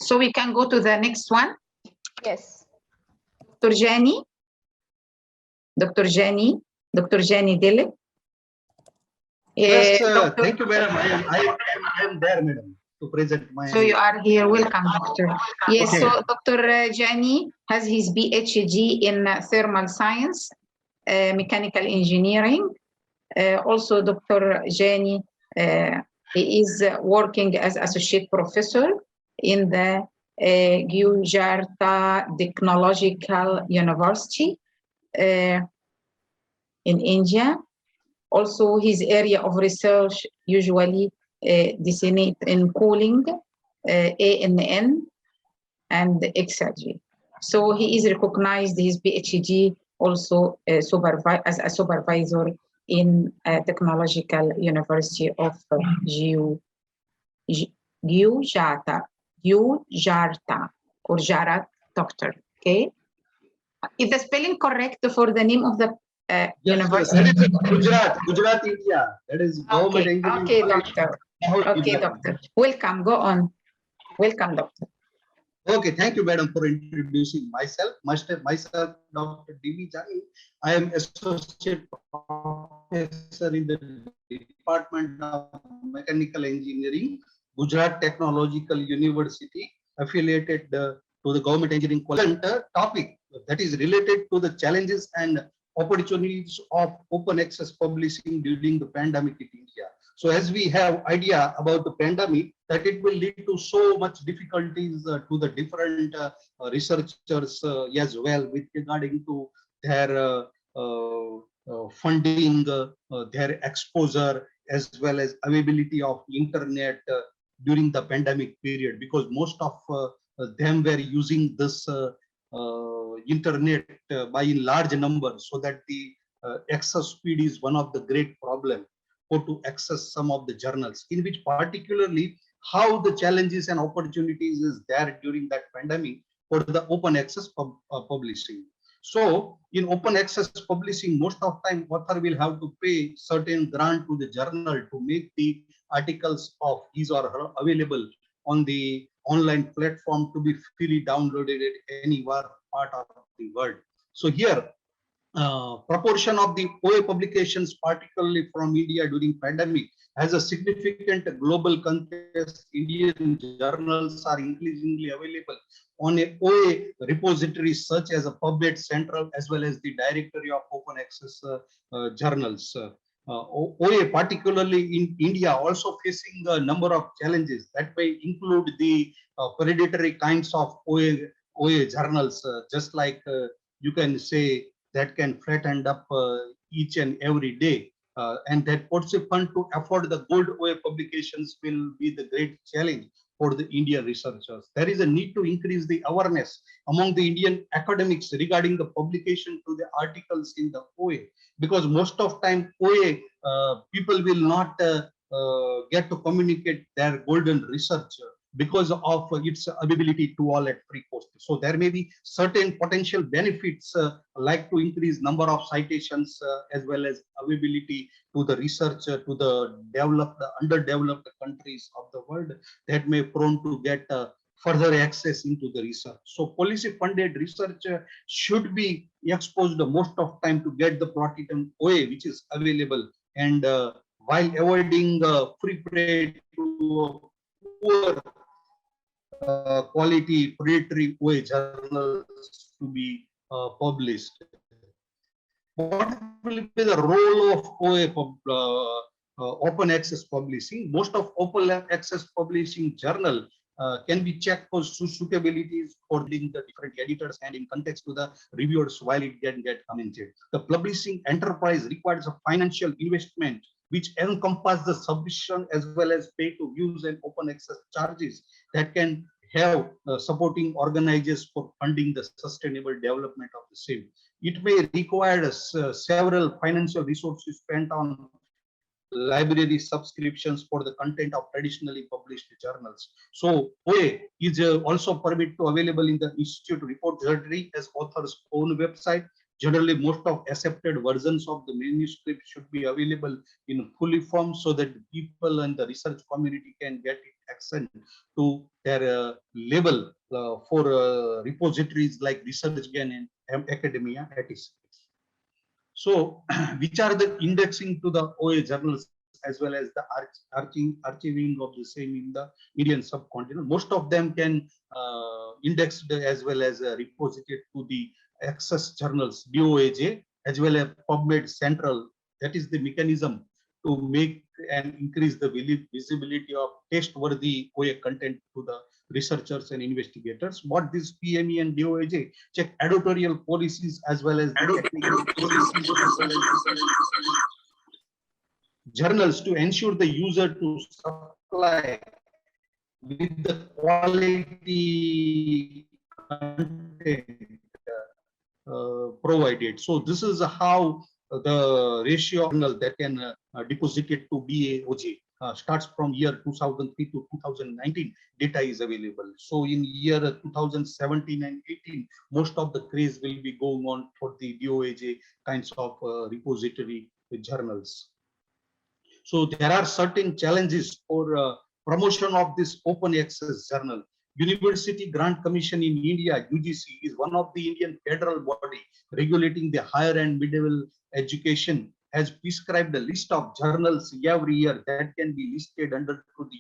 So we can go to the next one. Yes. Dr. Jani. Dr. Jani. Dr. Jani Dilip. Yes, thank you, madam. I am there, madam, to present my. So you are here. Welcome, doctor. Yes, Okay. so Dr. Jani has his PhD in thermal science, mechanical engineering. Also, Dr. Jani he is working as associate professor in the Gujarat Technological University in India. Also, his area of research usually designate in cooling, ANN, and exergy. So he is recognized his PhD also as a supervisor in Technological University of Gujarat or Jarat, doctor. Okay, is the spelling correct for the name of the university? That is Gujarat, India. That is government engineering. Okay, doctor. Okay, doctor. Welcome. Go on. Welcome, doctor. Okay, thank you, madam, for introducing myself. Myself, Dr. D.B. Jani. I am associate professor in the Department of Mechanical Engineering, Gujarat Technological University, affiliated to the government engineering college. Topic that is related to the challenges and opportunities of open access publishing during the pandemic in India. So as we have idea about the pandemic, that it will lead to so much difficulties to the different researchers as well with regarding to their funding, their exposure, as well as availability of internet during the pandemic period, because most of them were using this internet by in large numbers, so that the access speed is one of the great problem or to access some of the journals, in which particularly how the challenges and opportunities is there during that pandemic for the open access publishing. So in open access publishing, most of time author will have to pay certain grant to the journal to make the articles of his or her available on the online platform to be freely downloaded at any part of the world. So here proportion of the OA publications, particularly from India during pandemic, has a significant global context. Indian journals are increasingly available on a OA repositories such as a PubMed Central, as well as the Directory of Open Access Journals. OA, particularly in India, also facing a number of challenges that may include the predatory kinds of OA journals, just like you can say that can flatten up each and every day. And that participant to afford the gold OA publications will be the great challenge for the Indian researchers. There is a need to increase the awareness among the Indian academics regarding the publication to the articles in the OA, because most of time OA people will not get to communicate their golden research because of its availability to all at free cost. So there may be certain potential benefits like to increase number of citations as well as availability to the research to the developed, underdeveloped countries of the world that may prone to get further access into the research. So policy funded research should be exposed most of time to get the platinum OA which is available, and while avoiding free play to poor quality predatory OA journals to be published. What will be the role of OA open access publishing? Most of open access publishing journal can be checked for suitabilities for the different editors and in context to the reviewers while it can get commented. The publishing enterprise requires a financial investment which encompass the subscription as well as pay to use and open access charges that can have supporting organizers for funding the sustainable development of the same. It may require several financial resources spent on library subscriptions for the content of traditionally published journals. So OA is also permit to available in the Institute Report Directory as author's own website, Generally, most of accepted versions of the manuscript should be available in fully form so that people and the research community can get it access to their level for repositories like ResearchGain and Academia, etc. So, which are the indexing to the OA journals as well as the archiving of the same in the Indian subcontinent? Most of them can indexed as well as reposited to the access journals, DOAJ, as well as PubMed Central. That is the mechanism to make and increase the visibility of test-worthy OA content to the researchers and investigators. What this PME and DOAJ check editorial policies as well as the technical policies as well as journals to ensure the user to supply with the quality content provided. So this is how the ratio of journal that can deposit it to DOAJ starts from year 2003 to 2019. Data is available. So in year 2017 and 18, most of the craze will be going on for the DOAJ kinds of repository journals. So there are certain challenges for promotion of this open access journal. University Grant Commission in India, UGC, is one of the Indian federal body regulating the higher and middle education, has prescribed a list of journals every year that can be listed under to the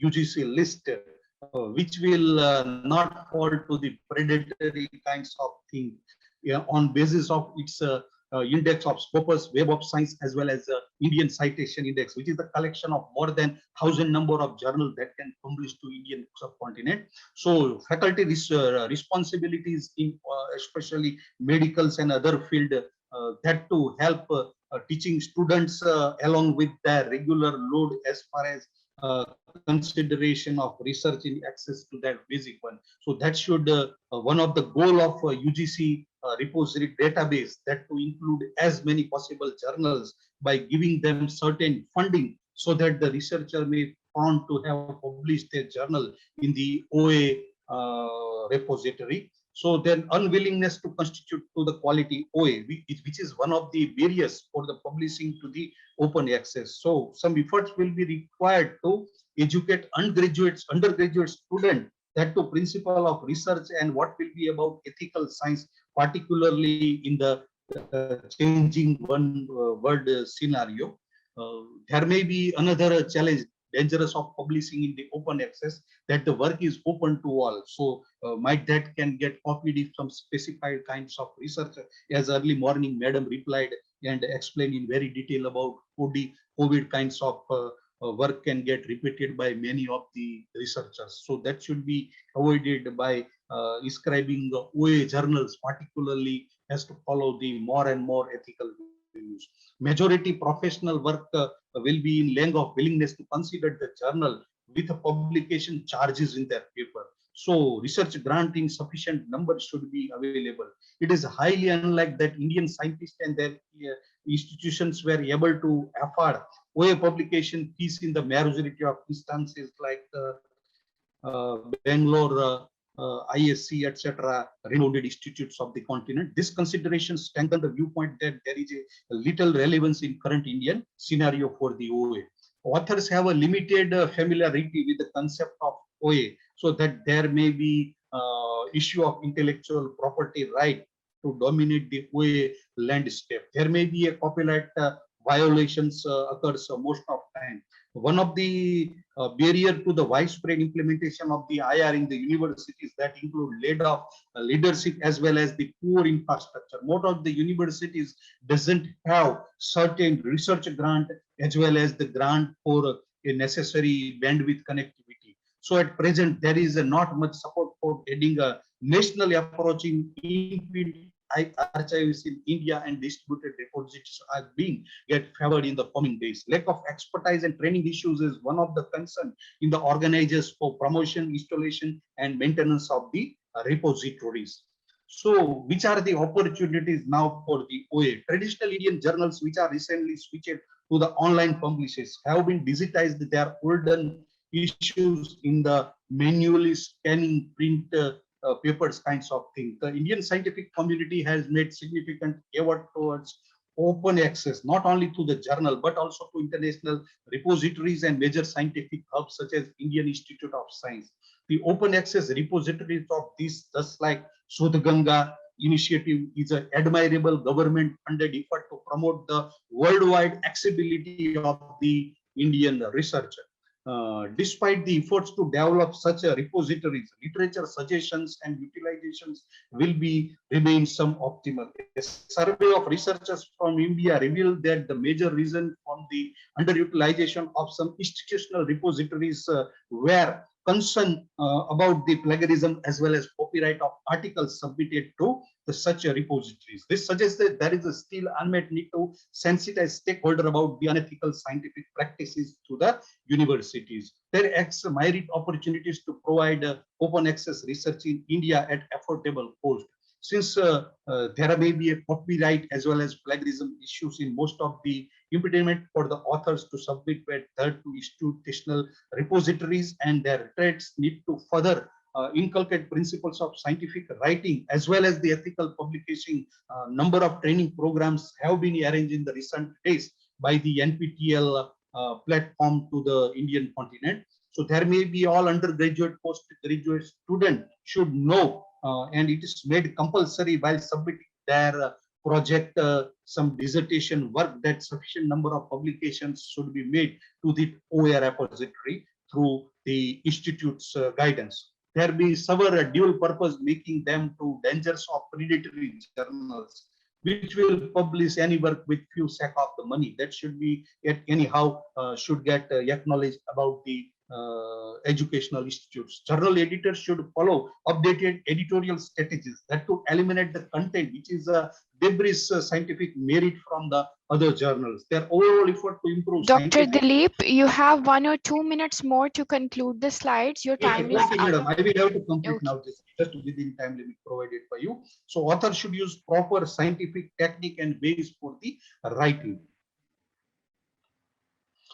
UGC list, which will not fall to the predatory kinds of thing, on basis of its index of Scopus, Web of Science, as well as Indian Citation Index, which is the collection of more than 1,000 number of journals that can publish to Indian subcontinent. So faculty responsibilities in especially medicals and other field, that to help teaching students along with their regular load as far as consideration of research in access to that basic one. So that should one of the goal of UGC repository database, that to include as many possible journals by giving them certain funding so that the researcher may prompt to have published their journal in the OA repository. So then unwillingness to constitute to the quality OA, which is one of the barriers for the publishing to the open access. So some efforts will be required to educate undergraduate students that to principle of research and what will be about ethical science, particularly in the changing one world scenario. There may be another challenge dangerous of publishing in the open access, that the work is open to all. So might that can get copied if some specified kinds of research, as early morning madam replied and explained in very detail about COVID kinds of work can get repeated by many of the researchers. So that should be avoided by describing the OA journals, particularly has to follow the more and more ethical values. Majority professional work will be in length of willingness to consider the journal with a publication charges in their paper. So research grant in sufficient numbers should be available. It is highly unlike that Indian scientists and their institutions were able to afford OA publication fees in the majority of instances, like Bangalore, ISC, etc., renowned institutes of the continent. This consideration strengthens the viewpoint that there is a little relevance in current Indian scenario for the OA. Authors have a limited familiarity with the concept of OA, so that there may be issue of intellectual property right to dominate the OA landscape. There may be a copyright violations occurs most of time. One of the barrier to the widespread implementation of the IR in the universities that include laid off leadership as well as the poor infrastructure. Most of the universities doesn't have certain research grant as well as the grant for a necessary bandwidth connectivity. So at present, there is not much support for adding a national approach in archives in India, and distributed repositories are being get favored in the coming days. Lack of expertise and training issues is one of the concern in the organizers for promotion, installation, and maintenance of the repositories. So, which are the opportunities now for the OA? Traditional Indian journals, which are recently switched to the online publishers, have been digitized their older issues in the manually scanning print papers kinds of thing. The Indian scientific community has made significant effort towards open access, not only to the journal, but also to international repositories and major scientific hubs such as Indian Institute of Science. The open access repositories of this, just like Sodhganga initiative, is an admirable government-funded effort to promote the worldwide accessibility of the Indian researcher. Despite the efforts to develop such a repositories, literature suggestions and utilizations will remain some optimal. A survey of researchers from India revealed that the major reason for the underutilization of some institutional repositories were concern about the plagiarism as well as copyright of articles submitted to such repositories. This suggests that there is a still unmet need to sensitize stakeholders about the unethical scientific practices to the universities. There are myriad opportunities to provide open access research in India at affordable cost. Since there may be a copyright as well as plagiarism issues in most of the impediment for the authors to submit to institutional repositories, and their threats need to further inculcate principles of scientific writing as well as the ethical publication. Number of training programs have been arranged in the recent days by the NPTEL platform to the Indian continent. So there may be all undergraduate, postgraduate students should know, and it is made compulsory while submitting their project, some dissertation work, that sufficient number of publications should be made to the OER repository through the institute's guidance. There be several dual purpose, making them to dangers of predatory journals, which will publish any work with few sack of the money. That should be anyhow should get acknowledged about the educational institutes. Journal editors should follow updated editorial strategies that to eliminate the content which is a debris scientific merit from the other journals. Their overall effort to improve. Dr. Dilip, you have 1 or 2 minutes more to conclude the slides. Your time is up. Madam, I will have to complete now, just within time limit provided by you. So author should use proper scientific technique and ways for the writing.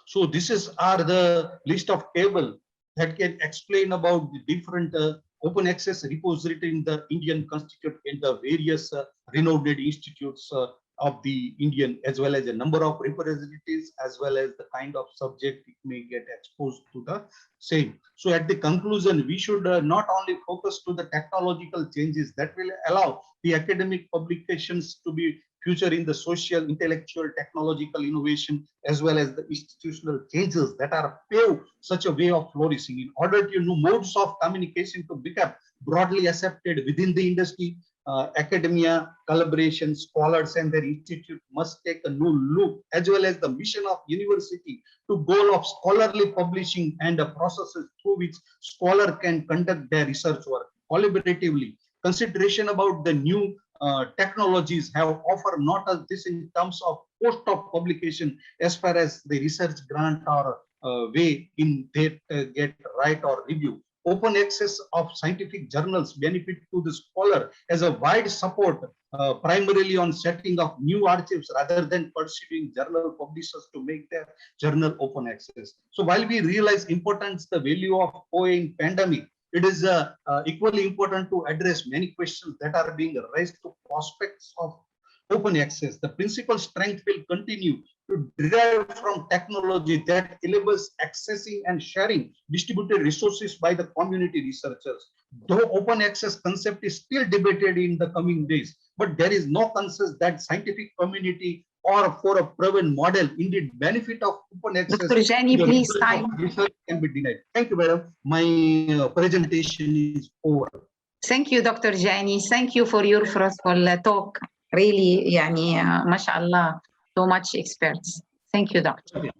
So this are the list of table that can explain about the different open access repository in the Indian Constitute in the various renowned institutes of the Indian, as well as a number of repositories, as well as the kind of subject it may get exposed to the same. So at the conclusion, we should not only focus to the technological changes that will allow the academic publications to be future in the social, intellectual, technological innovation, as well as the institutional changes that are pave such a way of flourishing. In order to modes of communication to become broadly accepted within the industry, academia, collaboration, scholars and their institute must take a new look, as well as the mission of university to goal of scholarly publishing and the processes through which scholar can conduct their research work collaboratively. Consideration about the new technologies have offered not as this in terms of post of publication as far as the research grant or way in they get right or review. Open access of scientific journals benefit to the scholar as a wide support primarily on setting of new archives rather than pursuing journal publishers to make their journal open access. So while we realize importance, the value of OA in pandemic, it is equally important to address many questions that are being raised to prospects of open access. The principal strength will continue to derive from technology that enables accessing and sharing distributed resources by the community researchers. Though open access concept is still debated in the coming days, but there is no consensus that scientific community or for a proven model indeed benefit of open access. Dr. Jani, please time. Research can be denied. Thank you, madam. My presentation is over. Thank you, Dr. Jani. Thank you for your fruitful talk. Really, mashallah, so much experts. Thank you, doctor. Okay.